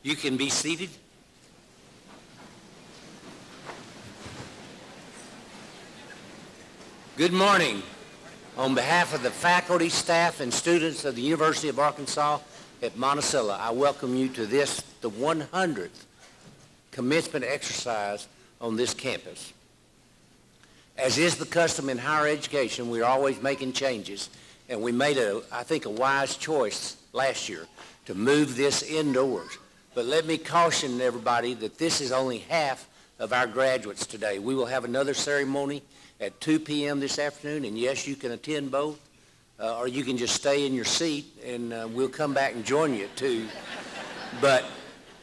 You can be seated. Good morning. On behalf of the faculty, staff, and students of the University of Arkansas at Monticello, I welcome you to the 100th commencement exercise on this campus. As is the custom in higher education, we are always making changes, and we made, I think, a wise choice last year to move this indoors. But let me caution everybody that this is only half of our graduates today. We will have another ceremony at 2 p.m. this afternoon, and yes, you can attend both, or you can just stay in your seat, and we'll come back and join you at 2. But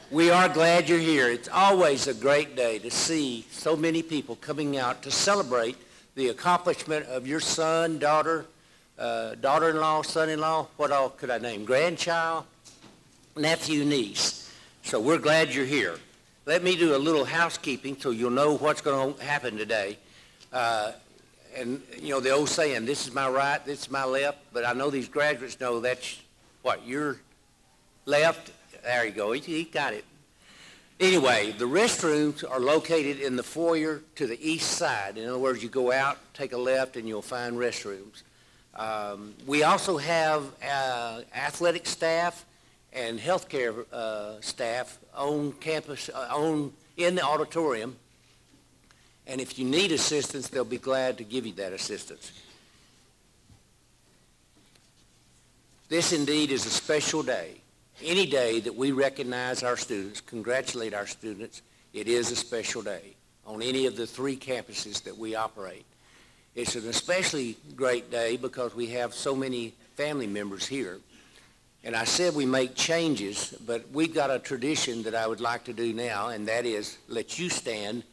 we are glad you're here. It's always a great day to see so many people coming out to celebrate the accomplishment of your son, daughter, daughter-in-law, son-in-law, what all could I name, grandchild, nephew, niece. So we're glad you're here. Let me do a little housekeeping so you'll know what's going to happen today. And, you know, the old saying, this is my right, this is my left, but I know these graduates know that's, what, your left? There you go, he got it. Anyway, the restrooms are located in the foyer to the east side. In other words, you go out, take a left, and you'll find restrooms. We also have athletic staff and healthcare staff on campus, in the auditorium. And if you need assistance, they'll be glad to give you that assistance. This indeed is a special day. Any day that we recognize our students, congratulate our students, it is a special day on any of the 3 campuses that we operate. It's an especially great day because we have so many family members here. And I said we make changes, but we've got a tradition that I would like to do now, and that is let you stand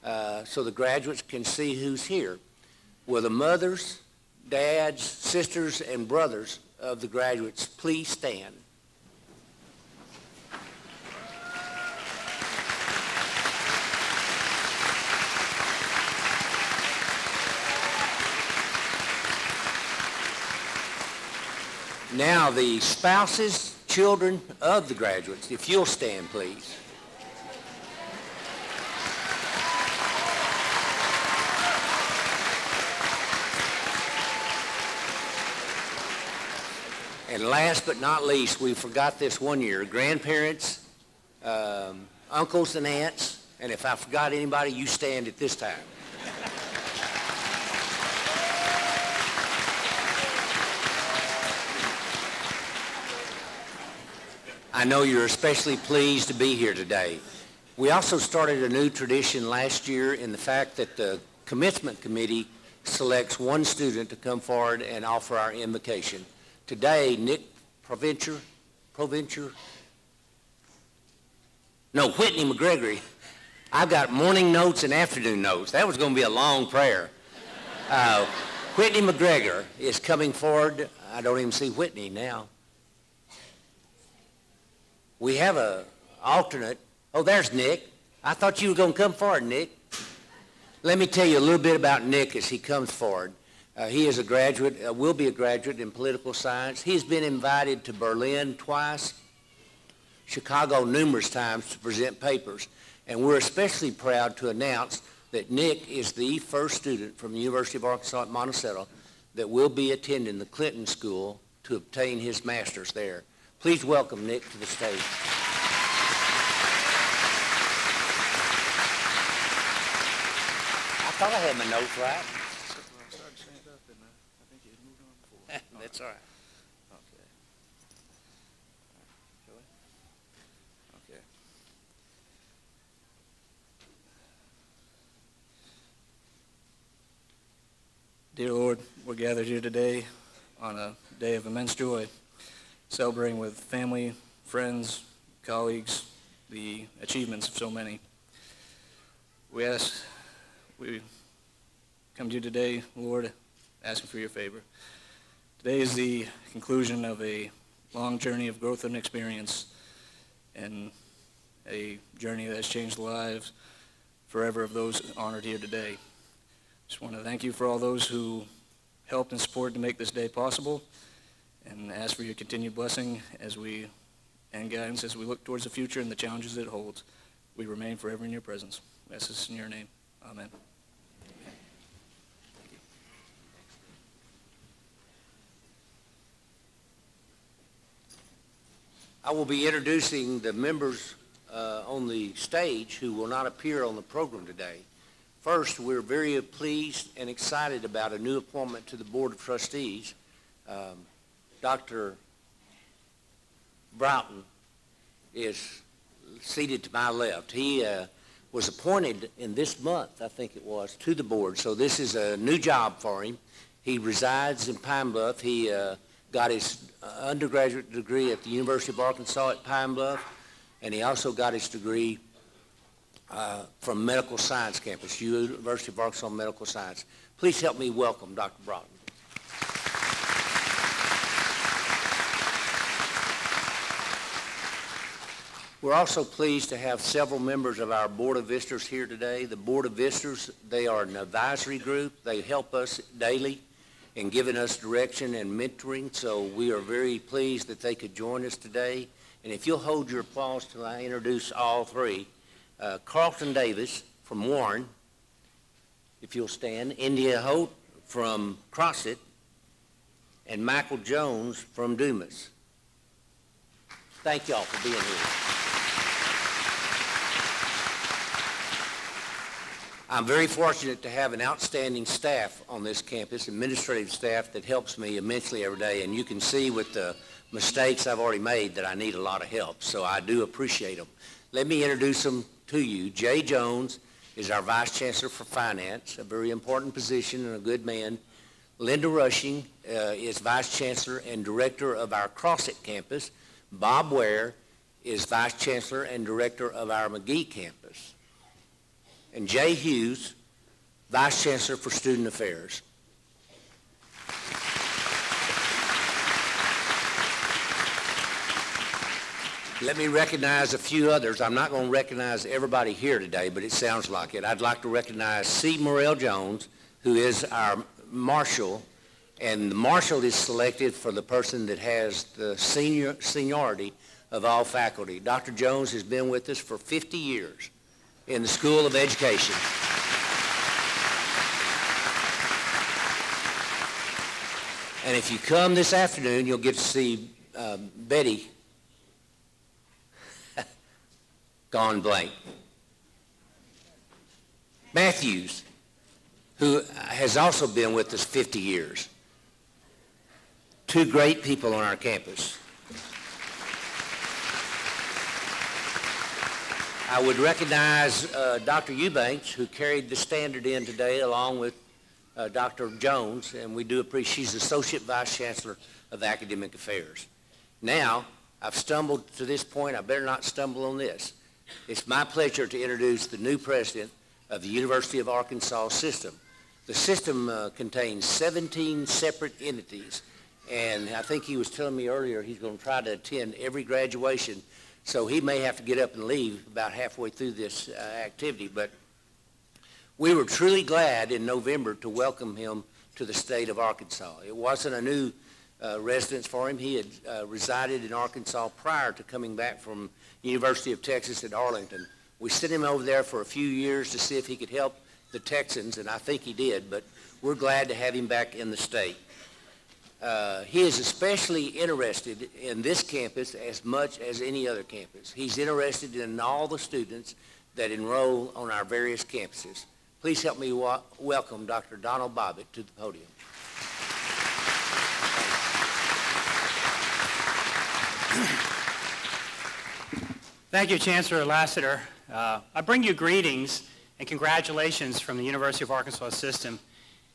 so the graduates can see who's here. Will the mothers, dads, sisters, and brothers of the graduates please stand? Now the spouses, children of the graduates, if you'll stand, please. And last but not least, we forgot this one year, grandparents, uncles and aunts, and if I forgot anybody, you stand at this time. I know you're especially pleased to be here today. We also started a new tradition last year in the fact that the commencement committee selects one student to come forward and offer our invocation. Today, Whitney McGregory. I've got morning notes and afternoon notes. That was going to be a long prayer. Whitney McGregor is coming forward. I don't even see Whitney now. We have an alternate. Oh, there's Nick. I thought you were going to come forward, Nick. Let me tell you a little bit about Nick as he comes forward. He is a graduate, will be a graduate in political science. He's been invited to Berlin twice, Chicago numerous times to present papers. And we're especially proud to announce that Nick is the first student from the University of Arkansas at Monticello that will be attending the Clinton School to obtain his master's there. Please welcome Nick to the stage. I thought I had my notes right. That's all right. Okay. Okay. Dear Lord, we're gathered here today on a day of immense joy, celebrating with family, friends, colleagues, the achievements of so many. We come to you today, Lord, asking for your favor. Today is the conclusion of a long journey of growth and experience, and a journey that has changed the lives forever of those honored here today. Just want to thank you for all those who helped and supported to make this day possible, and ask for your continued blessing as we and guidance as we look towards the future and the challenges it holds. We remain forever in your presence. I ask this in your name. Amen. I will be introducing the members on the stage who will not appear on the program today. First, we're very pleased and excited about a new appointment to the Board of Trustees. Dr. Broughton is seated to my left. He was appointed in this month, I think it was, to the board, so this is a new job for him. He resides in Pine Bluff. He got his undergraduate degree at the University of Arkansas at Pine Bluff, and he also got his degree from Medical Science Campus, University of Arkansas Medical Science. Please help me welcome Dr. Broughton. We're also pleased to have several members of our Board of Visitors here today. The Board of Visitors, they are an advisory group. They help us daily in giving us direction and mentoring, so we are very pleased that they could join us today. And if you'll hold your applause till I introduce all three. Carlton Davis from Warren, if you'll stand, India Holt from Crossett, and Michael Jones from Dumas. Thank y'all for being here. I'm very fortunate to have an outstanding staff on this campus, administrative staff that helps me immensely every day, and you can see with the mistakes I've already made that I need a lot of help, so I do appreciate them. Let me introduce them to you. Jay Jones is our Vice Chancellor for Finance, a very important position and a good man. Linda Rushing is Vice Chancellor and Director of our Crossett campus. Bob Ware is Vice Chancellor and Director of our McGee campus. And Jay Hughes, Vice Chancellor for Student Affairs. Let me recognize a few others. I'm not going to recognize everybody here today, but it sounds like it. I'd like to recognize C. Morrell Jones, who is our marshal, and the marshal is selected for the person that has the seniority of all faculty. Dr. Jones has been with us for 50 years in the School of Education. And if you come this afternoon, you'll get to see Betty gone blank. Matthews, who has also been with us 50 years. Two great people on our campus. I would recognize Dr. Eubanks, who carried the standard in today along with Dr. Jones, and we do appreciate, she's Associate Vice Chancellor of Academic Affairs. Now, I've stumbled to this point, I better not stumble on this. It's my pleasure to introduce the new president of the University of Arkansas system. The system contains 17 separate entities, and I think he was telling me earlier he's going to try to attend every graduation, so he may have to get up and leave about halfway through this activity. But we were truly glad in November to welcome him to the state of Arkansas. It wasn't a new residence for him. He had resided in Arkansas prior to coming back from University of Texas at Arlington. We sent him over there for a few years to see if he could help the Texans, and I think he did, but we're glad to have him back in the state. He is especially interested in this campus as much as any other campus. He's interested in all the students that enroll on our various campuses. Please help me welcome Dr. Donald Bobbitt to the podium. Thank you, Chancellor Lassiter. I bring you greetings and congratulations from the University of Arkansas system.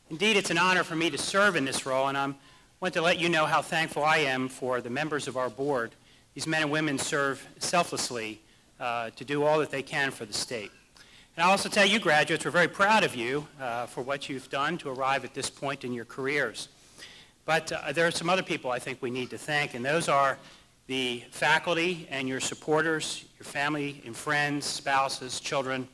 Indeed, it's an honor for me to serve in this role, and I want to let you know how thankful I am for the members of our board. These men and women serve selflessly to do all that they can for the state. And I'll also tell you, graduates, we're very proud of you for what you've done to arrive at this point in your careers. But there are some other people I think we need to thank, and those are the faculty and your supporters, your family and friends, spouses, children,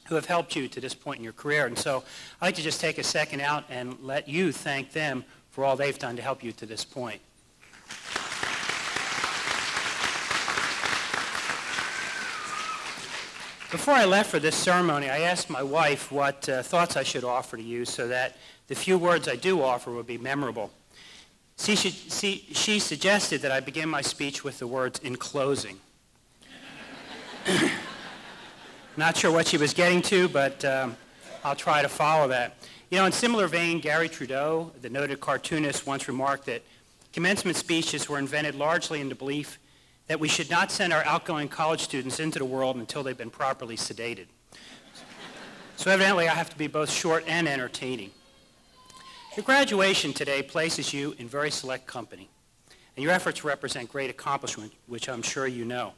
who have helped you to this point in your career. And so I'd like to just take a second out and let you thank them for all they've done to help you to this point. Before I left for this ceremony, I asked my wife what thoughts I should offer to you so that the few words I do offer would be memorable. She suggested that I begin my speech with the words, "in closing." Not sure what she was getting to, but I'll try to follow that. You know, in similar vein, Gary Trudeau, the noted cartoonist, once remarked that commencement speeches were invented largely in the belief that we should not send our outgoing college students into the world until they've been properly sedated. So evidently, I have to be both short and entertaining. Your graduation today places you in very select company, and your efforts represent great accomplishment, which I'm sure you know.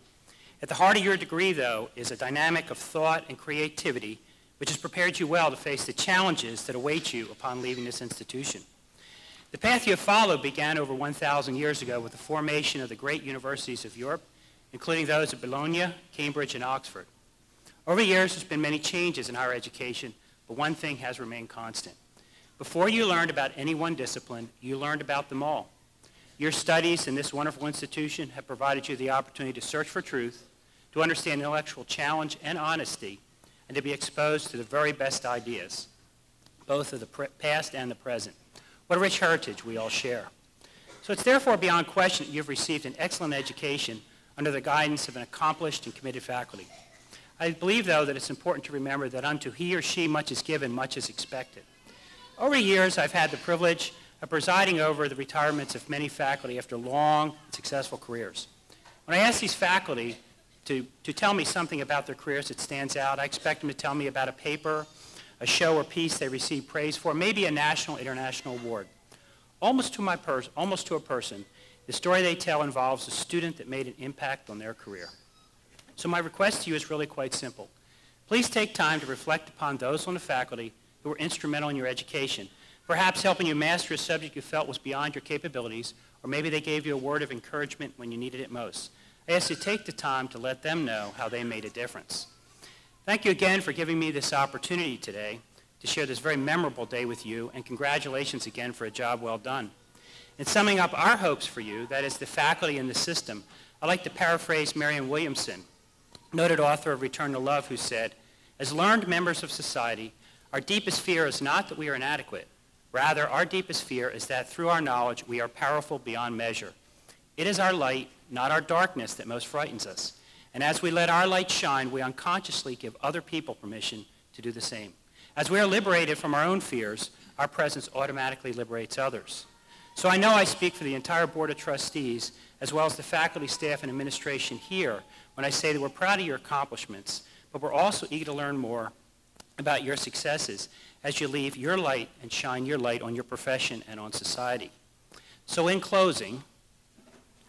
At the heart of your degree, though, is a dynamic of thought and creativity which has prepared you well to face the challenges that await you upon leaving this institution. The path you have followed began over 1,000 years ago with the formation of the great universities of Europe, including those of Bologna, Cambridge, and Oxford. Over the years, there's been many changes in higher education, but one thing has remained constant. Before you learned about any one discipline, you learned about them all. Your studies in this wonderful institution have provided you the opportunity to search for truth, to understand intellectual challenge and honesty, and to be exposed to the very best ideas, both of the past and the present. What a rich heritage we all share. So it's therefore beyond question that you've received an excellent education under the guidance of an accomplished and committed faculty. I believe, though, that it's important to remember that unto he or she much is given, much is expected. Over the years, I've had the privilege of presiding over the retirements of many faculty after long, successful careers. When I ask these faculty to tell me something about their careers that stands out, I expect them to tell me about a paper, a show or piece they received praise for, maybe a national, international award. Almost to a person, the story they tell involves a student that made an impact on their career. So my request to you is really quite simple. Please take time to reflect upon those on the faculty who were instrumental in your education, perhaps helping you master a subject you felt was beyond your capabilities, or maybe they gave you a word of encouragement when you needed it most. I ask you to take the time to let them know how they made a difference. Thank you again for giving me this opportunity today to share this very memorable day with you, and congratulations again for a job well done. In summing up our hopes for you, that is the faculty and the system, I'd like to paraphrase Marianne Williamson, noted author of Return to Love, who said, "As learned members of society, our deepest fear is not that we are inadequate. Rather, our deepest fear is that through our knowledge, we are powerful beyond measure. It is our light, not our darkness, that most frightens us. And as we let our light shine, we unconsciously give other people permission to do the same. As we are liberated from our own fears, our presence automatically liberates others." So I know I speak for the entire Board of Trustees, as well as the faculty, staff, and administration here, when I say that we're proud of your accomplishments, but we're also eager to learn more about your successes as you leave your light and shine your light on your profession and on society. So in closing,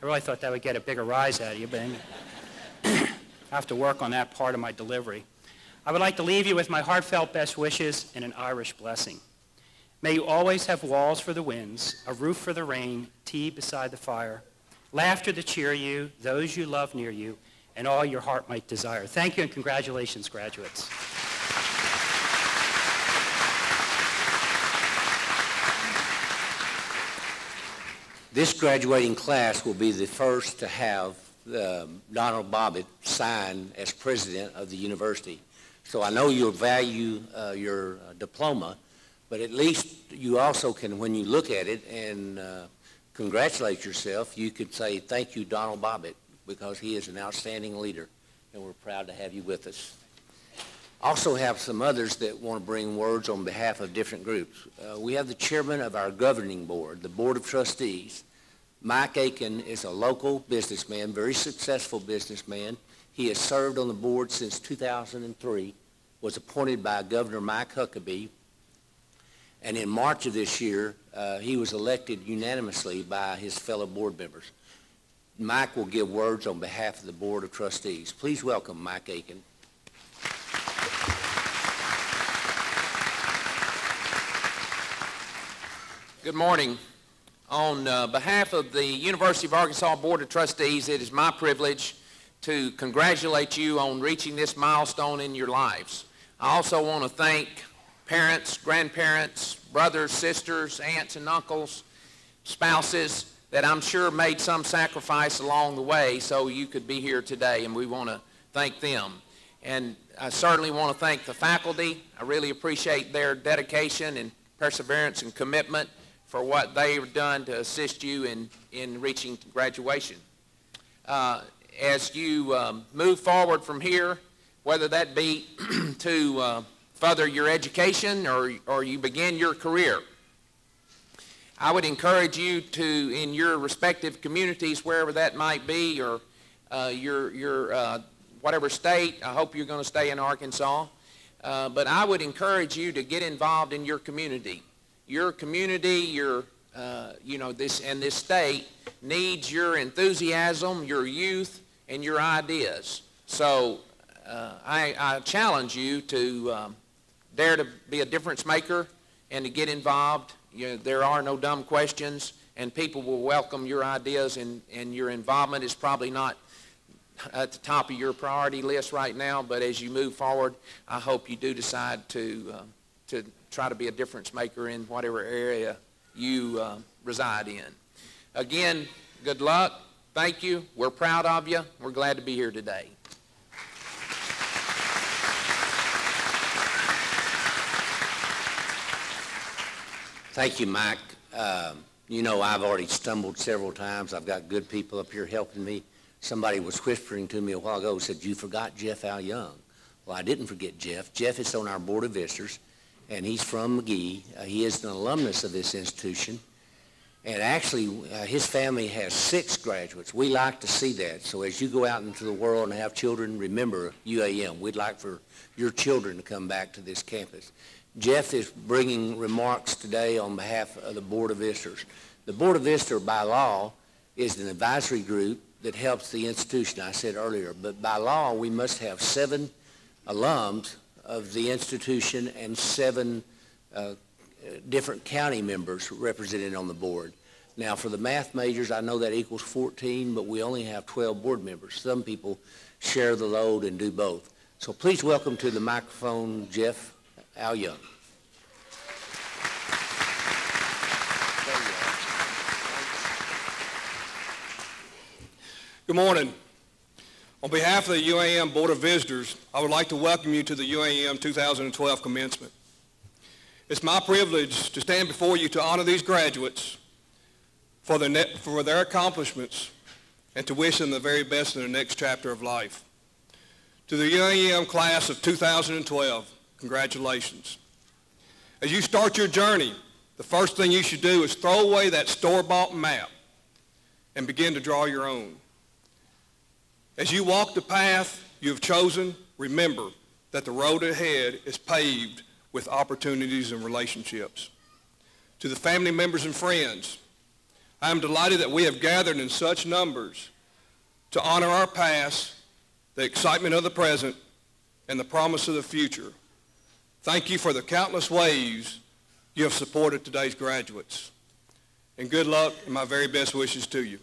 I really thought that would get a bigger rise out of you, but I have to work on that part of my delivery. I would like to leave you with my heartfelt best wishes and an Irish blessing. May you always have walls for the winds, a roof for the rain, tea beside the fire, laughter to cheer you, those you love near you, and all your heart might desire. Thank you and congratulations, graduates. This graduating class will be the first to have Donald Bobbitt sign as president of the university. So I know you'll value your diploma, but at least you also can, when you look at it and congratulate yourself, you could say, "Thank you, Donald Bobbitt," because he is an outstanding leader, and we're proud to have you with us. Also have some others that want to bring words on behalf of different groups. We have the chairman of our governing board, the Board of Trustees. Mike Aiken is a local businessman, very successful businessman. He has served on the board since 2003, was appointed by Governor Mike Huckabee, and in March of this year, he was elected unanimously by his fellow board members. Mike will give words on behalf of the Board of Trustees. Please welcome Mike Aiken. Good morning. On behalf of the University of Arkansas Board of Trustees, it is my privilege to congratulate you on reaching this milestone in your lives. I also want to thank parents, grandparents, brothers, sisters, aunts and uncles, spouses that I'm sure made some sacrifice along the way so you could be here today, and we want to thank them. And I certainly want to thank the faculty. I really appreciate their dedication and perseverance and commitment for what they've done to assist you in reaching graduation. As you move forward from here, whether that be to further your education or you begin your career, I would encourage you to, in your respective communities, wherever that might be, or your whatever state, I hope you're going to stay in Arkansas, but I would encourage you to get involved in your community. Your community, this state needs your enthusiasm, your youth, and your ideas. So I challenge you to dare to be a difference maker and to get involved. There are no dumb questions, and people will welcome your ideas, and your involvement is probably not at the top of your priority list right now, but as you move forward, I hope you do decide to try to be a difference maker in whatever area you reside in. Again, good luck. Thank you. We're proud of you. We're glad to be here today. Thank you, Mike. I've already stumbled several times. I've got good people up here helping me. Somebody was whispering to me a while ago, said, "You forgot Jeff Al Young." Well, I didn't forget Jeff. Jeff is on our Board of Visitors, and he's from McGee. He is an alumnus of this institution. And actually, his family has 6 graduates. We like to see that. So as you go out into the world and have children, remember UAM. We'd like for your children to come back to this campus. Jeff is bringing remarks today on behalf of the Board of Visitors. The Board of Visitors, by law, is an advisory group that helps the institution, I said earlier. But by law, we must have 7 alums of the institution and 7 different county members represented on the board. Now, for the math majors, I know that equals 14, but we only have 12 board members. Some people share the load and do both. So please welcome to the microphone Jeff Al Young. Good morning. On behalf of the UAM Board of Visitors, I would like to welcome you to the UAM 2012 commencement. It's my privilege to stand before you to honor these graduates for their accomplishments and to wish them the very best in their next chapter of life. To the UAM class of 2012, congratulations. As you start your journey, the first thing you should do is throw away that store-bought map and begin to draw your own. As you walk the path you have chosen, remember that the road ahead is paved with opportunities and relationships. To the family members and friends, I am delighted that we have gathered in such numbers to honor our past, the excitement of the present, and the promise of the future. Thank you for the countless ways you have supported today's graduates. And good luck and my very best wishes to you.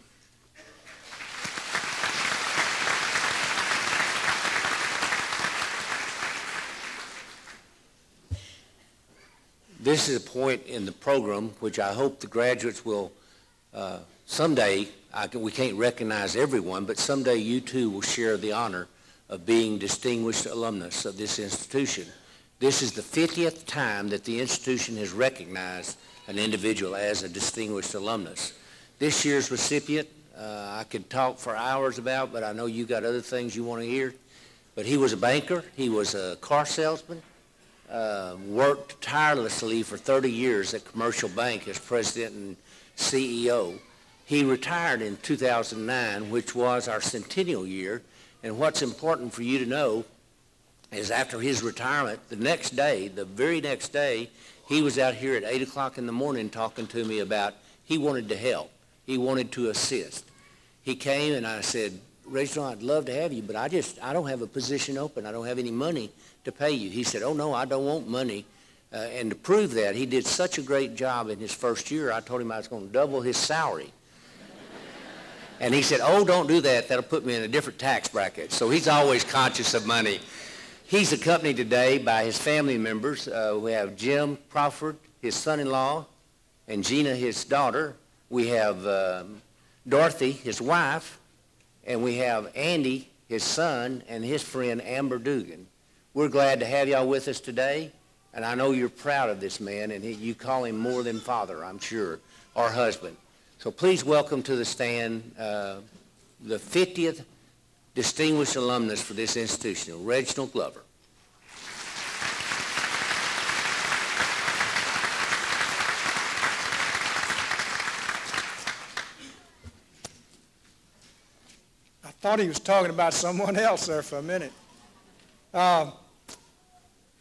This is a point in the program which I hope the graduates will someday, we can't recognize everyone, but someday you too will share the honor of being distinguished alumnus of this institution. This is the 50th time that the institution has recognized an individual as a distinguished alumnus. This year's recipient, I could talk for hours about, but I know you got other things you want to hear. But he was a banker, he was a car salesman, worked tirelessly for 30 years at Commercial Bank as president and CEO. He retired in 2009, which was our centennial year. And what's important for you to know is after his retirement, the next day, the very next day, he was out here at 8 o'clock in the morning talking to me about he wanted to help. He wanted to assist. He came and I said, "Reginald, I'd love to have you, but I don't have a position open. I don't have any money to pay you." He said, "Oh, no, I don't want money." And to prove that, he did such a great job in his first year, I told him I was going to double his salary. And he said, "Oh, don't do that. That'll put me in a different tax bracket." So he's always conscious of money. He's accompanied today by his family members. We have Jim Crawford, his son-in-law, and Gina, his daughter. We have Dorothy, his wife, and we have Andy, his son, and his friend Amber Dugan. We're glad to have y'all with us today, and I know you're proud of this man, and you call him more than father, I'm sure, or husband. So please welcome to the stand the 50th Distinguished Alumnus for this institution, Reginald Glover. I thought he was talking about someone else there for a minute.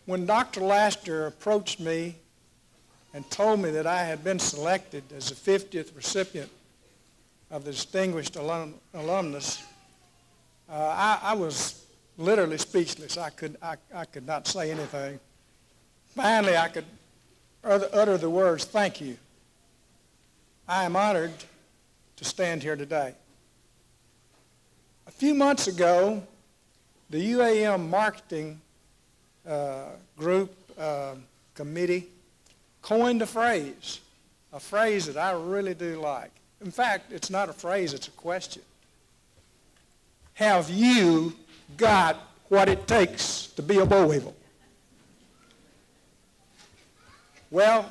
When Dr. Laster approached me and told me that I had been selected as the 50th recipient of the Distinguished Alumnus, I was literally speechless. I could not say anything. Finally, I could utter the words, "Thank you." I am honored to stand here today. A few months ago, the UAM marketing group committee coined a phrase that I really do like. In fact, it's not a phrase, it's a question. Have you got what it takes to be a Boll Weevil? Well,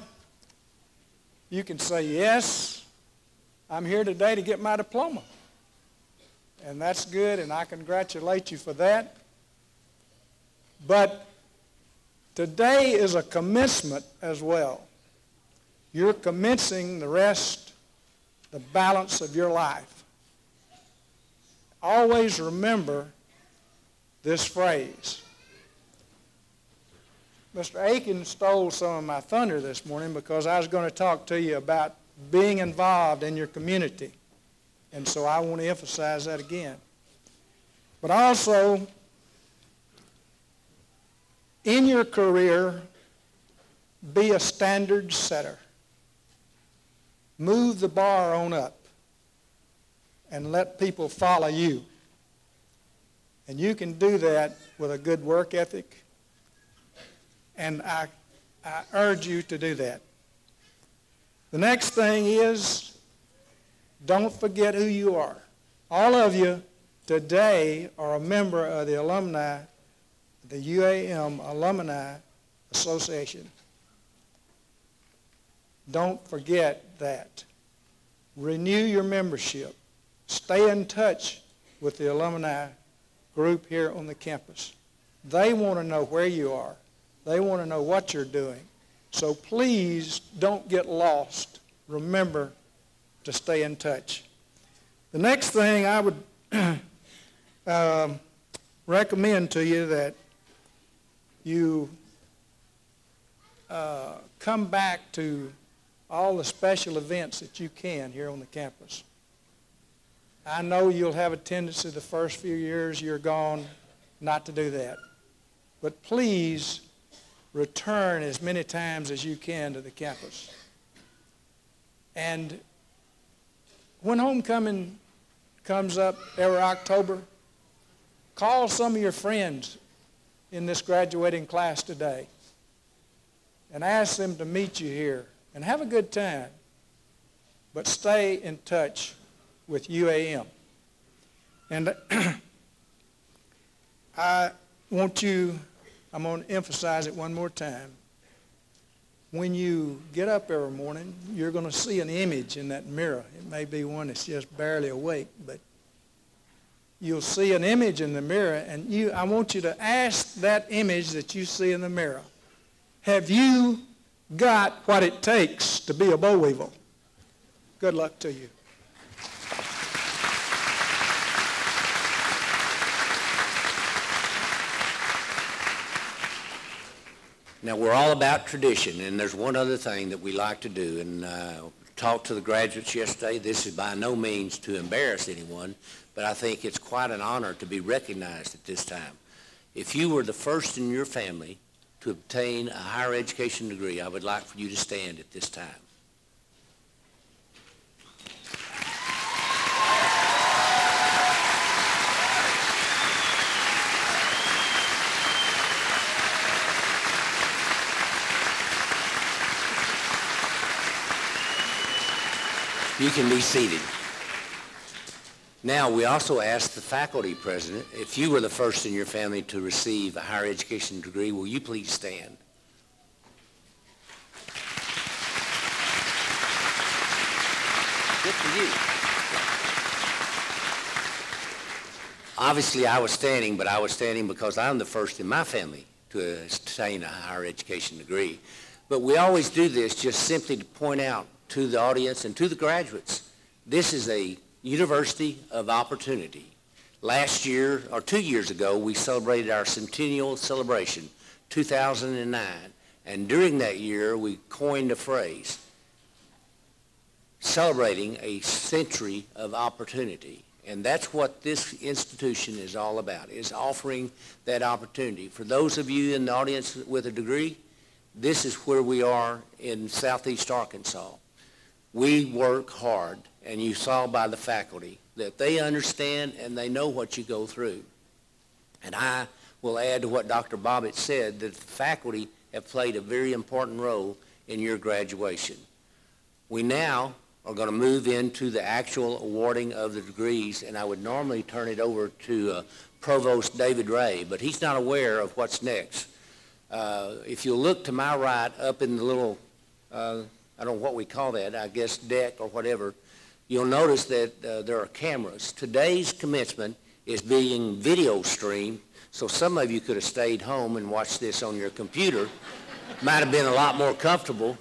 you can say, yes, I'm here today to get my diploma. And that's good, and I congratulate you for that. But today is a commencement as well. You're commencing the balance of your life. Always remember this phrase. Mr. Aiken stole some of my thunder this morning because I was going to talk to you about being involved in your community. And so I want to emphasize that again. But also, in your career, be a standard setter. Move the bar on up and let people follow you. And you can do that with a good work ethic, and I urge you to do that. The next thing is, don't forget who you are. All of you today are a member of the alumni, the UAM Alumni Association. Don't forget that. Renew your membership. Stay in touch with the alumni group here on the campus. They want to know where you are. They want to know what you're doing. So please don't get lost. Remember to stay in touch. The next thing I would recommend to you that you come back to all the special events that you can here on the campus. I know you'll have a tendency the first few years you're gone not to do that. But please return as many times as you can to the campus. And when homecoming comes up every October, call some of your friends in this graduating class today and ask them to meet you here and have a good time, but stay in touch with UAM. And I'm going to emphasize it one more time. When you get up every morning, you're going to see an image in that mirror. It may be one that's just barely awake, but you'll see an image in the mirror, and I want you to ask that image that you see in the mirror, have you got what it takes to be a Boll Weevil? Good luck to you. Now, we're all about tradition, and there's one other thing that we like to do, and talked to the graduates yesterday. This is by no means to embarrass anyone, but I think it's quite an honor to be recognized at this time. If you were the first in your family to obtain a higher education degree, I would like for you to stand at this time. You can be seated. Now, we also asked the faculty president, if you were the first in your family to receive a higher education degree, will you please stand? Good for you. Obviously, I was standing, but I was standing because I'm the first in my family to attain a higher education degree. But we always do this just simply to point out to the audience and to the graduates, this is a university of opportunity. Last year, or 2 years ago, we celebrated our centennial celebration, 2009. And during that year, we coined a phrase, celebrating a century of opportunity. And that's what this institution is all about, is offering that opportunity. For those of you in the audience with a degree, this is where we are in Southeast Arkansas. We work hard, and you saw by the faculty that they understand and they know what you go through. And I will add to what Dr. Bobbitt said, that the faculty have played a very important role in your graduation. We now are going to move into the actual awarding of the degrees, and I would normally turn it over to Provost David Ray, but he's not aware of what's next. If you look to my right up in the little, I don't know what we call that, I guess deck or whatever, you'll notice that there are cameras. Today's commencement is being video streamed, so some of you could have stayed home and watched this on your computer. Might have been a lot more comfortable.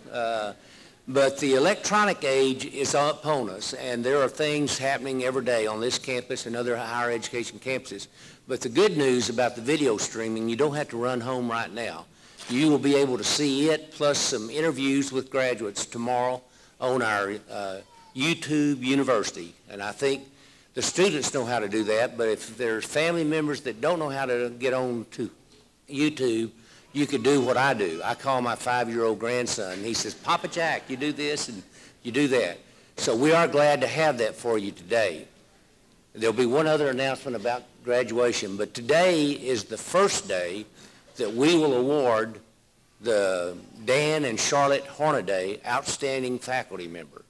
But the electronic age is upon us, and there are things happening every day on this campus and other higher education campuses. But the good news about the video streaming, you don't have to run home right now. You will be able to see it, plus some interviews with graduates tomorrow on our YouTube University. And I think the students know how to do that, but if there's family members that don't know how to get on to YouTube, you could do what I do. I call my 5-year-old grandson. He says, Papa Jack, you do this and you do that. So we are glad to have that for you today. There'll be one other announcement about graduation, but today is the first day that we will award the Dan and Charlotte Hornaday Outstanding Faculty Member.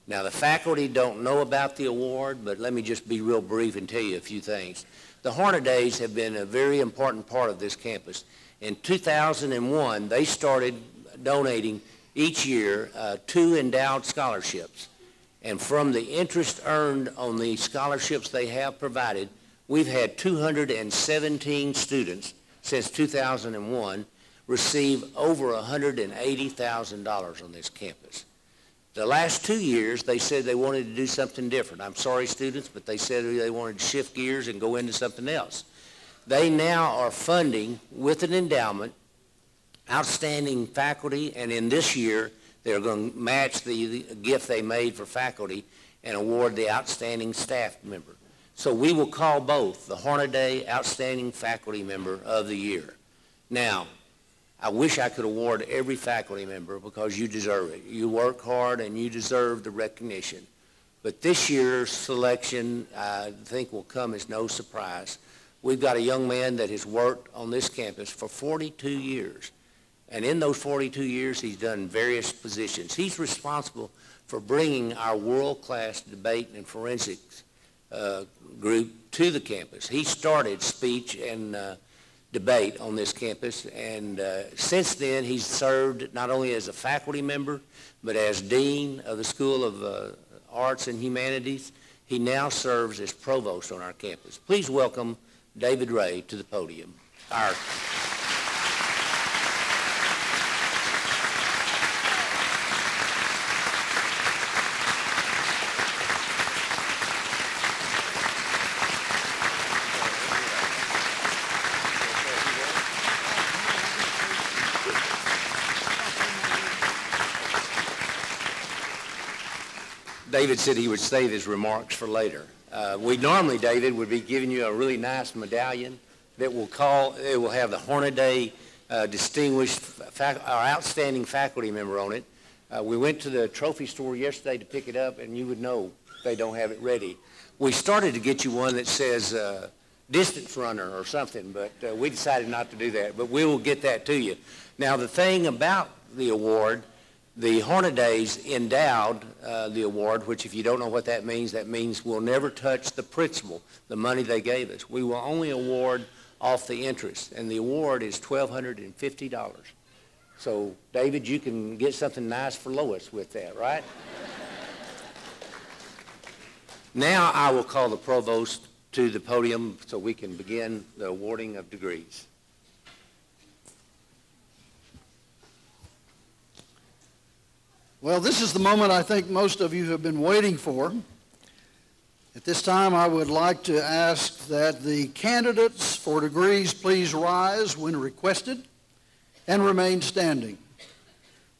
Now, the faculty don't know about the award, but let me just be real brief and tell you a few things. The Hornadays have been a very important part of this campus. In 2001, they started donating each year 2 endowed scholarships. And from the interest earned on the scholarships they have provided, we've had 217 students since 2001 receive over $180,000 on this campus. The last 2 years, they said they wanted to do something different. I'm sorry, students, but they said they wanted to shift gears and go into something else. They now are funding, with an endowment, outstanding faculty, and in this year, they're going to match the gift they made for faculty and award the outstanding staff member. So we will call both the Hornaday Outstanding Faculty Member of the Year. Now, I wish I could award every faculty member because you deserve it. You work hard and you deserve the recognition. But this year's selection, I think, will come as no surprise. We've got a young man that has worked on this campus for 42 years. And in those 42 years, he's done various positions. He's responsible for bringing our world-class debate and forensics group to the campus. He started speech and debate on this campus, and since then, he's served not only as a faculty member, but as dean of the School of Arts and Humanities. He now serves as provost on our campus. Please welcome David Ray to the podium. David said he would save his remarks for later. Normally, David, would be giving you a really nice medallion that it will have the Hornaday Distinguished our Outstanding Faculty Member on it. We went to the trophy store yesterday to pick it up, and you would know they don't have it ready. We started to get you one that says distance runner or something, but we decided not to do that, but we will get that to you. Now, the thing about the award, The Hornadays endowed the award, which if you don't know what that means we'll never touch the principal, the money they gave us. We will only award off the interest, and the award is $1,250. So, David, you can get something nice for Lois with that, right? Now I will call the provost to the podium so we can begin the awarding of degrees. Well, this is the moment I think most of you have been waiting for. At this time, I would like to ask that the candidates for degrees please rise when requested and remain standing.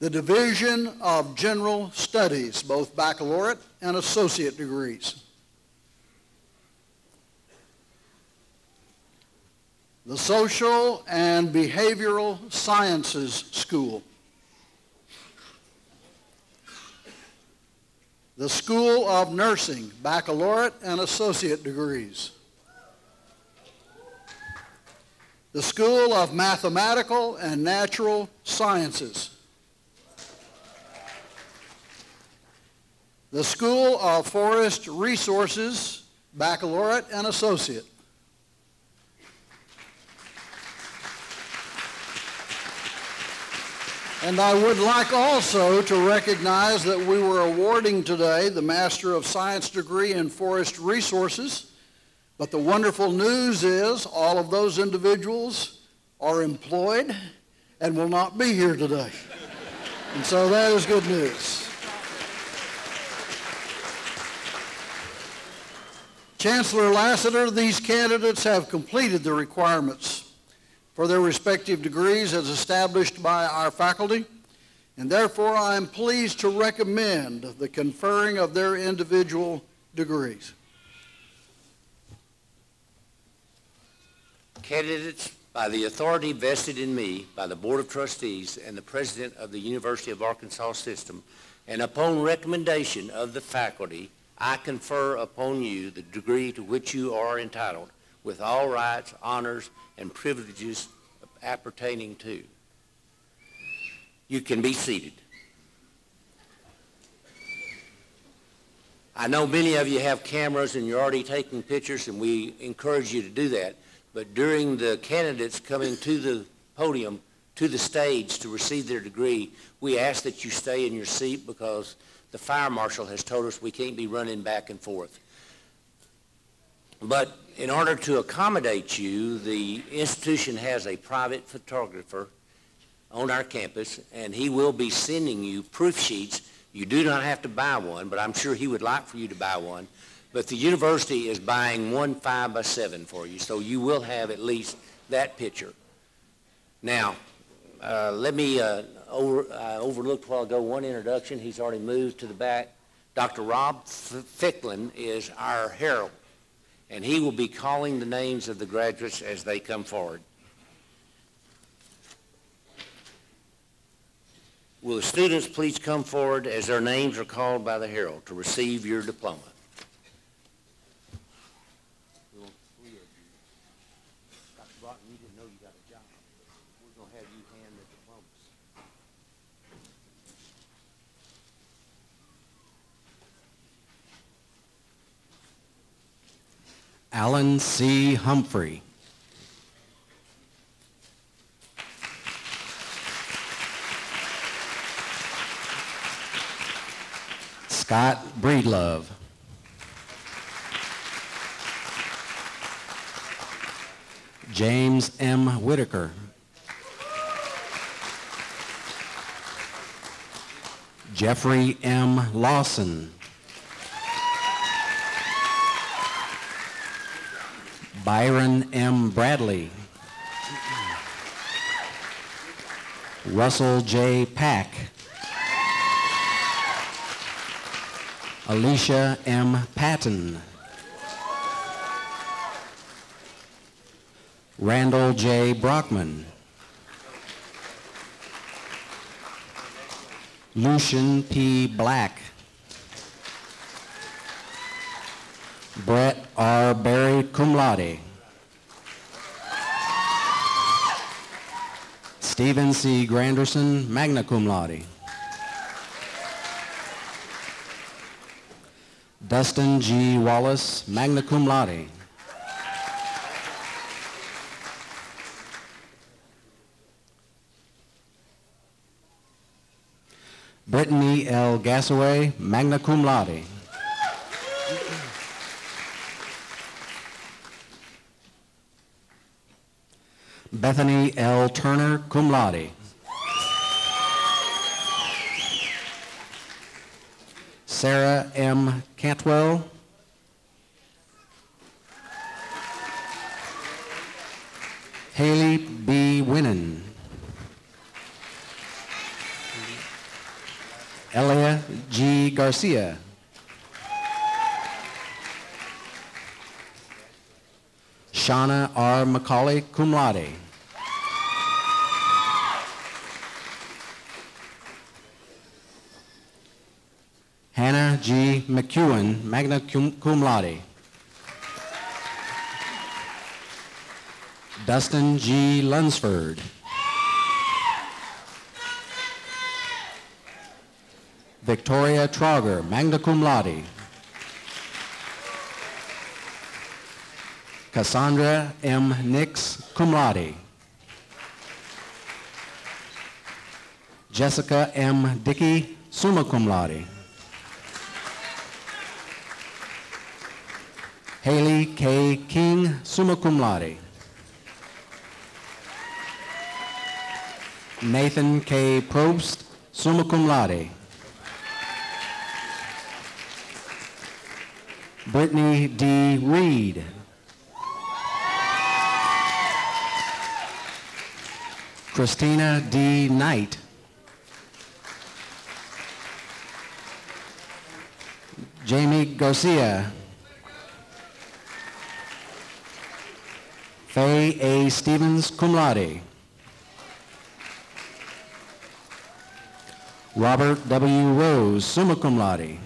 The Division of General Studies, both baccalaureate and associate degrees. The Social and Behavioral Sciences School. The School of Nursing, baccalaureate and associate degrees. The School of Mathematical and Natural Sciences. The School of Forest Resources, baccalaureate and associate. And I would like also to recognize that we were awarding today the Master of Science degree in Forest Resources, but the wonderful news is all of those individuals are employed and will not be here today. And so that is good news. Chancellor Lassiter, these candidates have completed the requirements for their respective degrees as established by our faculty, and therefore I am pleased to recommend the conferring of their individual degrees. Candidates, by the authority vested in me by the Board of Trustees and the President of the University of Arkansas System, and upon recommendation of the faculty, I confer upon you the degree to which you are entitled, with all rights, honors, and privileges appertaining to. You can be seated. I know many of you have cameras and you're already taking pictures, and we encourage you to do that. But during the candidates coming to the podium, to the stage to receive their degree, we ask that you stay in your seat because the fire marshal has told us we can't be running back and forth. But in order to accommodate you, the institution has a private photographer on our campus, and he will be sending you proof sheets. You do not have to buy one, but I'm sure he would like for you to buy one. But the university is buying one 5x7 for you, so you will have at least that picture. Now, let me overlooked a while ago one introduction. He's already moved to the back. Dr. Rob Ficklin is our herald, and he will be calling the names of the graduates as they come forward. Will the students please come forward as their names are called by the herald to receive your diploma? Dr. Broughton, you didn't know you got a job. We're going to have you hand the diplomas. Alan C. Humphrey. Scott Breedlove. James M. Whitaker. Jeffrey M. Lawson. Byron M. Bradley. Russell J. Pack. Alicia M. Patton. Randall J. Brockman. Lucian P. Black. Brett R. Berry, cum laude. Stephen C. Granderson, magna cum laude. Dustin G. Wallace, magna cum laude. Brittany L. Gassaway, magna cum laude. Bethany L. Turner, cum laude. Sarah M. Cantwell. Haley B. Winnan. Elia G. Garcia. Shauna R. McCauley, cum laude. Hannah G. McEwen, magna cum laude. Dustin G. Lunsford. Victoria Trauger, magna cum laude. Cassandra M. Nix, cum laude. Jessica M. Dickey, summa cum laude. Haley K. King, summa cum laude. Nathan K. Probst, summa cum laude. Brittany D. Reed. Christina D. Knight. Jamie Garcia. Faye A. Stevens, cum laude. Robert W. Rose, summa cum laude.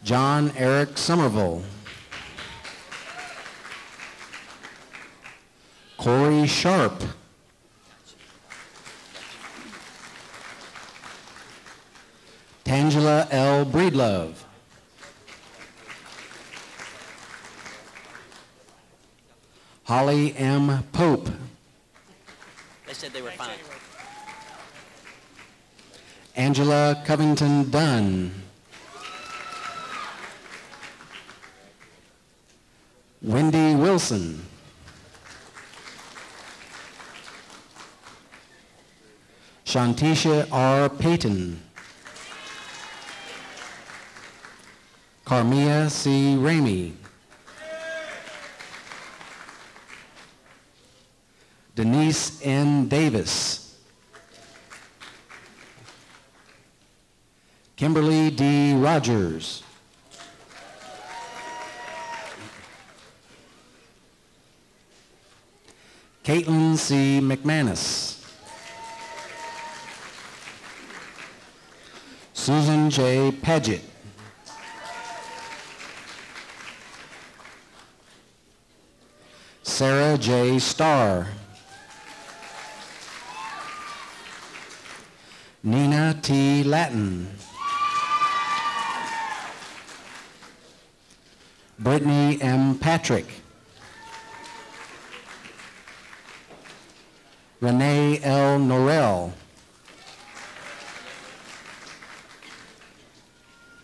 John Eric Somerville. Corey Sharp. Tangela L. Breedlove. Holly M. Pope. They said they were fine. Angela Covington Dunn. Wendy Wilson. Shantisha R. Payton. Carmia C. Ramey. Denise N. Davis. Kimberly D. Rogers. Caitlin C. McManus. Susan J. Paget. Sarah J. Starr. Nina T. Latin. Brittany M. Patrick. Renee L. Norrell.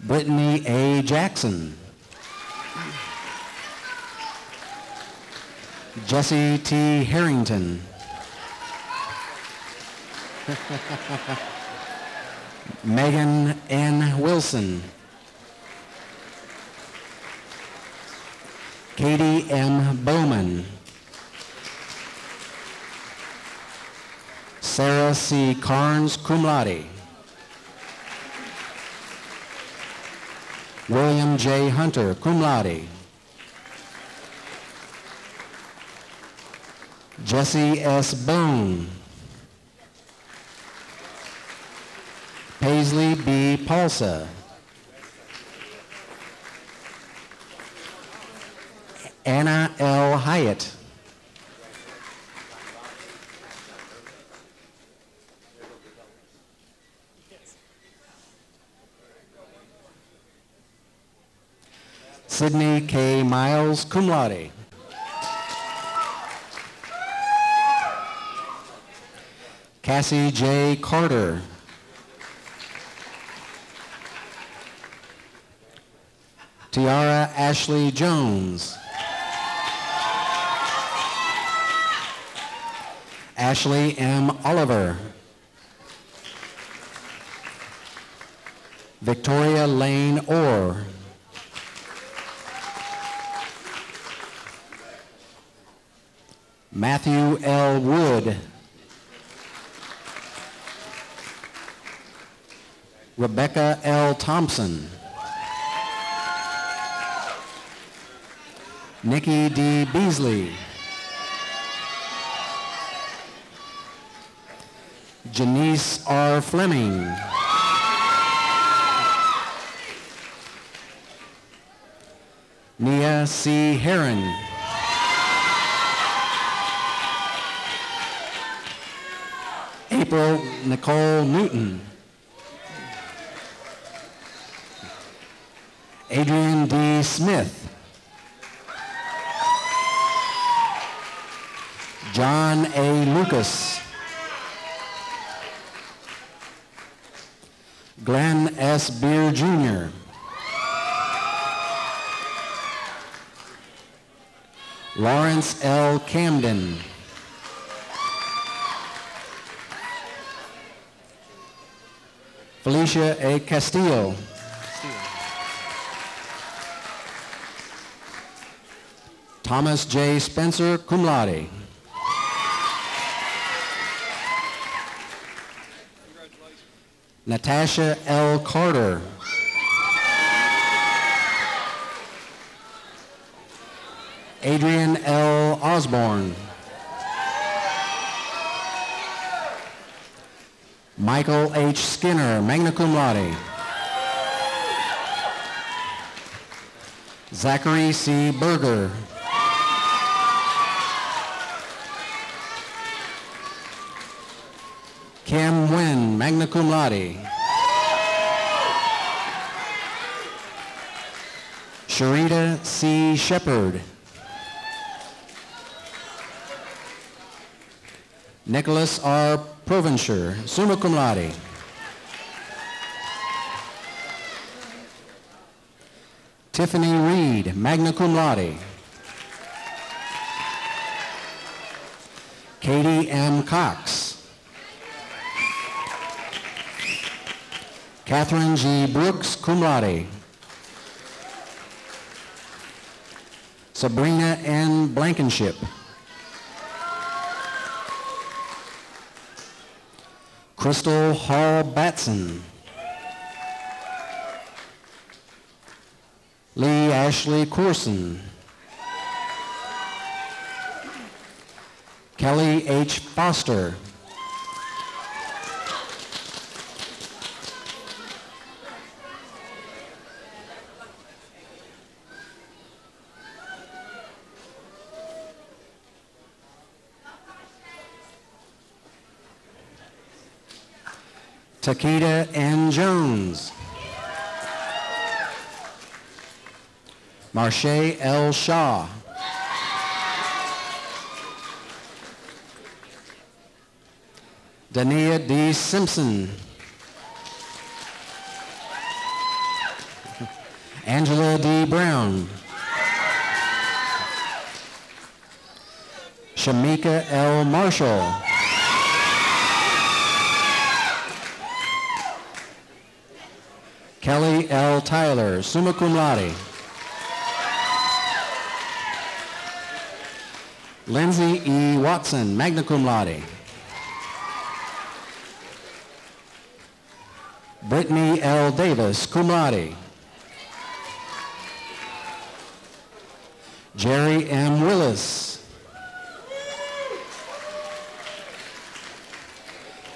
Brittany A. Jackson. Jesse T. Harrington. Megan N. Wilson. Katie M. Bowman. Sarah C. Carnes, cum laude. William J. Hunter, cum laude. Jesse S. Bone. Paisley B. Paulsa. Anna L. Hyatt. Sydney K. Miles, cum laude. Cassie J. Carter. Tiara Ashley Jones. Ashley M. Oliver. Victoria Lane Orr. Matthew L. Wood. Rebecca L. Thompson. Nikki D. Beasley. Janice R. Fleming. Nia C. Heron. April Nicole Newton. Adrian D. Smith. John A. Lucas. Glenn S. Beer Jr. Lawrence L. Camden. Felicia A. Castillo. Thomas J. Spencer, cum laude. Natasha L. Carter. Adrian L. Osborne. Michael H. Skinner, magna cum laude. Zachary C. Berger. Kim Nguyen, magna cum laude. Sharita C. Shepard. Nicholas R. Provencher, summa cum laude. Tiffany Reed, magna cum laude. Katie M. Cox. Catherine G. Brooks, cum laude. Sabrina N. Blankenship. Crystal Hall Batson. Lee Ashley Corson. Kelly H. Foster. Takeda N. Jones. Marche L. Shaw. Dania D. Simpson. Angela D. Brown. Shamika L. Marshall. Kelly L. Tyler, summa cum laude. Lindsay E. Watson, magna cum laude. Brittany L. Davis, cum laude. Jerry M. Willis.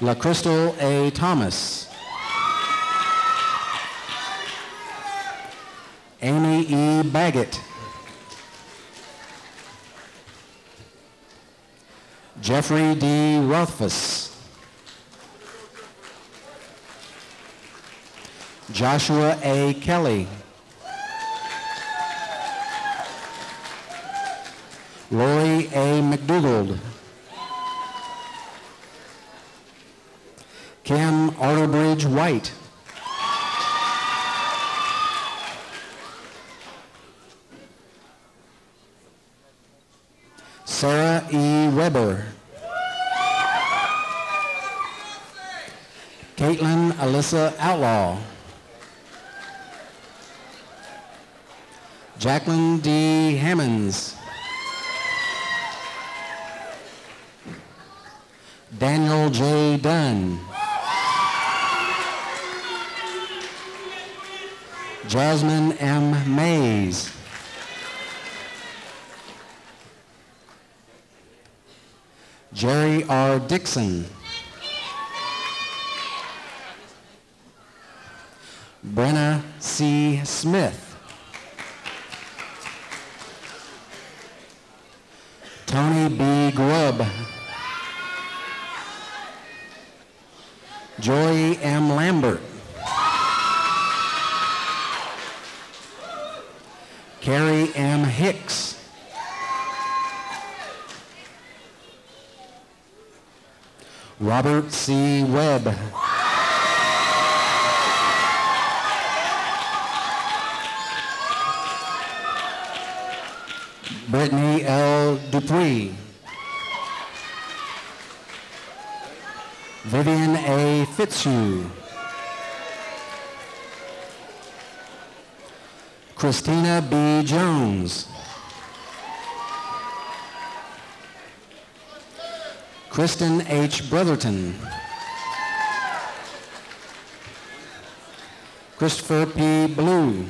La Crystal A. Thomas. Amy E. Baggett. Jeffrey D. Rothfuss. Joshua A. Kelly. Lori A. McDougald. Kim Arterbridge White. Sarah E. Weber. Caitlin Alyssa Outlaw. Jacqueline D. Hammonds. Daniel J. Dunn. Jasmine M. Mays. Jerry R. Dixon. Brenna C. Smith. Tony B. Grubb. Joy M. Lambert. Carrie M. Hicks. Robert C. Webb. Brittany L. Dupree. Vivian A. Fitzhugh. Christina B. Jones. Kristen H. Brotherton. Christopher P. Blue.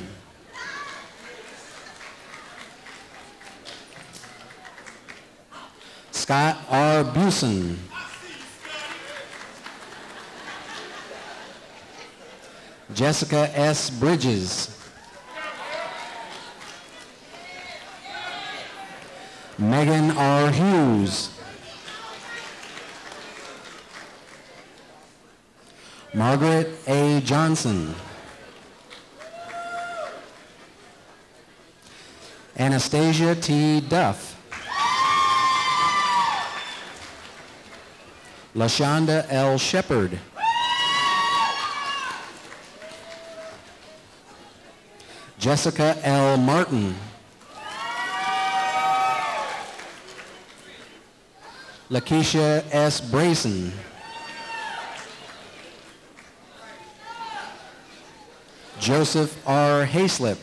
Scott R. Busen. Jessica S. Bridges. Megan R. Hughes. Margaret A. Johnson. Anastasia T. Duff. LaShonda L. Shepard. Jessica L. Martin. Lakeisha S. Brayson. Joseph R. Hayslip.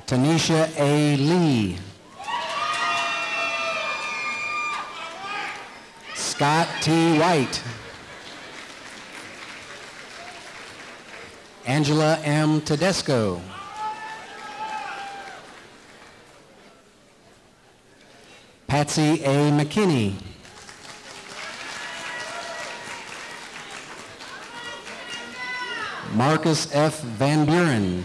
Tanisha A. Lee. Scott T. White. Angela M. Tedesco. Patsy A. McKinney. Marcus F. Van Buren.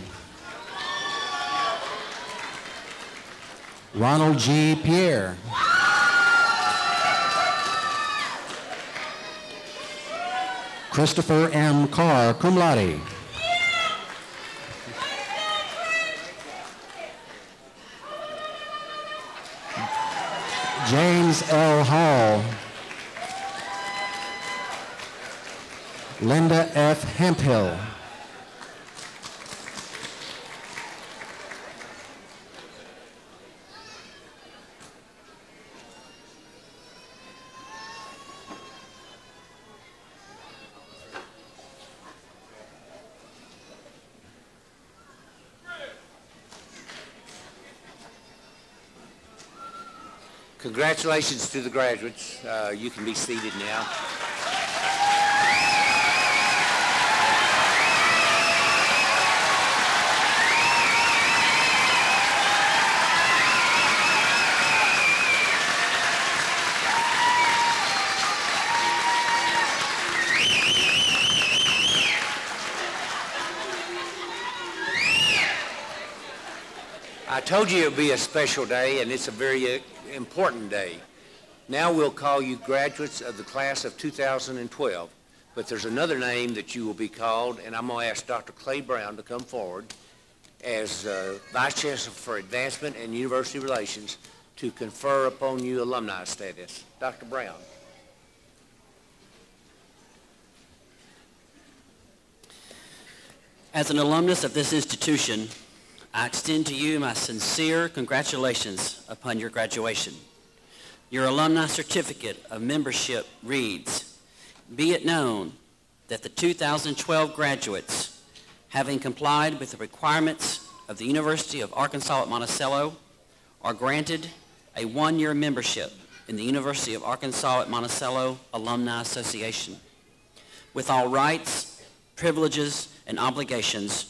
Ronald G. Pierre. Christopher M. Carr, cum laude. James L. Hall. Linda F. Hemphill. Congratulations to the graduates. You can be seated now. I told you it would be a special day, and it's a very important day. Now we'll call you graduates of the class of 2012, but there's another name that you will be called, and I'm going to ask Dr. Clay Brown to come forward, as Vice Chancellor for Advancement and University Relations to confer upon you alumni status. Dr. Brown. As an alumnus of this institution, I extend to you my sincere congratulations upon your graduation. Your alumni certificate of membership reads, "Be it known that the 2012 graduates, having complied with the requirements of the University of Arkansas at Monticello, are granted a one-year membership in the University of Arkansas at Monticello Alumni Association, with all rights, privileges, and obligations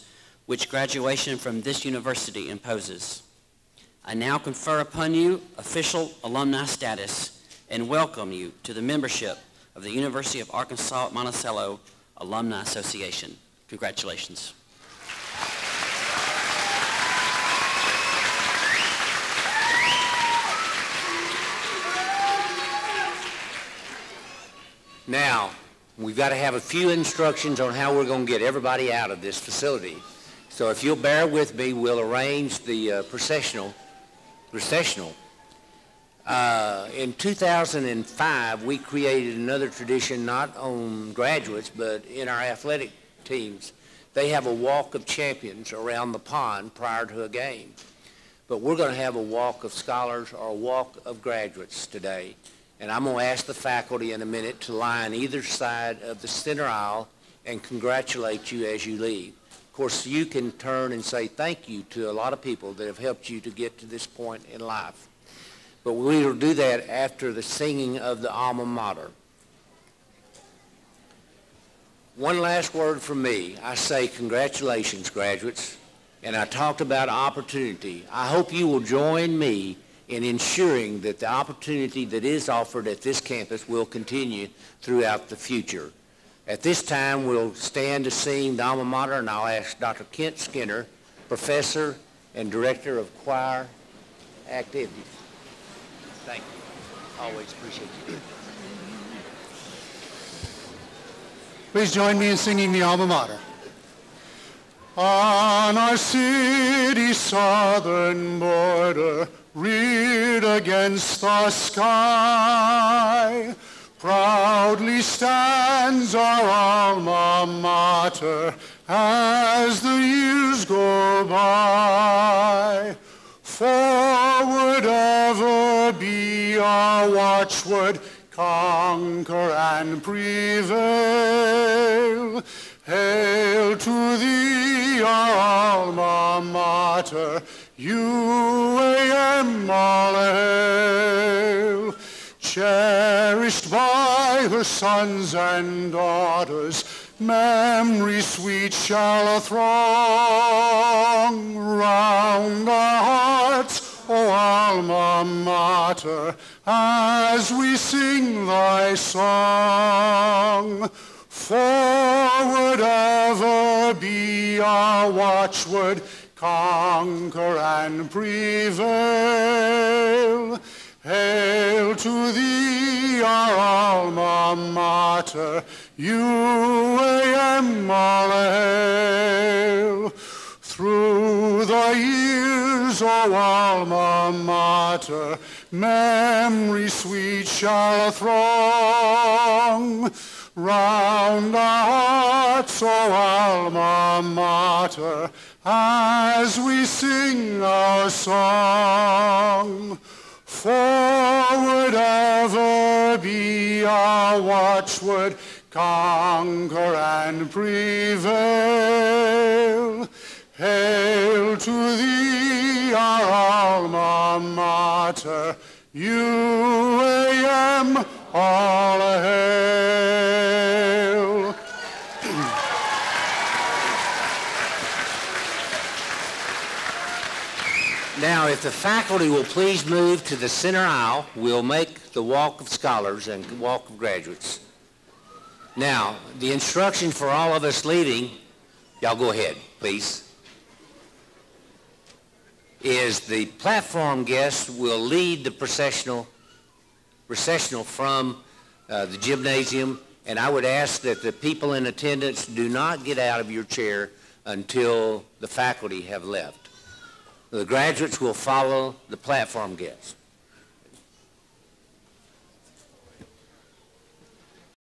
which graduation from this university imposes. I now confer upon you official alumni status and welcome you to the membership of the University of Arkansas at Monticello Alumni Association." Congratulations. Now, we've got to have a few instructions on how we're going to get everybody out of this facility. So if you'll bear with me, we'll arrange the processional. In 2005, we created another tradition, not on graduates, but in our athletic teams. They have a walk of champions around the pond prior to a game. But we're going to have a walk of scholars or a walk of graduates today. And I'm going to ask the faculty in a minute to line either side of the center aisle and congratulate you as you leave. Of course, you can turn and say thank you to a lot of people that have helped you to get to this point in life. But we will do that after the singing of the alma mater. One last word from me. I say congratulations, graduates. And I talked about opportunity. I hope you will join me in ensuring that the opportunity that is offered at this campus will continue throughout the future. At this time, we'll stand to sing the alma mater, and I'll ask Dr. Kent Skinner, Professor and Director of Choir Activities. Thank you. Always appreciate you. Please join me in singing the alma mater. On our city's southern border, reared against the sky, proudly stands our alma mater as the years go by. Forward ever be our watchword, conquer and prevail. Hail to thee, our alma mater, UAM all hail. Cherished by her sons and daughters, memory sweet shall throng round our hearts, O alma mater, as we sing thy song. Forward ever be our watchword, conquer and prevail. Hail to thee, our alma mater, UAM all hail. Through the years, O alma mater, memory sweet shall throng round our hearts, O alma mater, as we sing our song. Forward ever be our watchword, conquer and prevail. Hail to thee, our alma mater, UAM all hail. Now, if the faculty will please move to the center aisle, we'll make the walk of scholars and walk of graduates. Now, the instruction for all of us leaving, y'all go ahead, please, is the platform guests will lead the processional from the gymnasium, and I would ask that the people in attendance do not get out of your chair until the faculty have left. The graduates will follow the platform guests.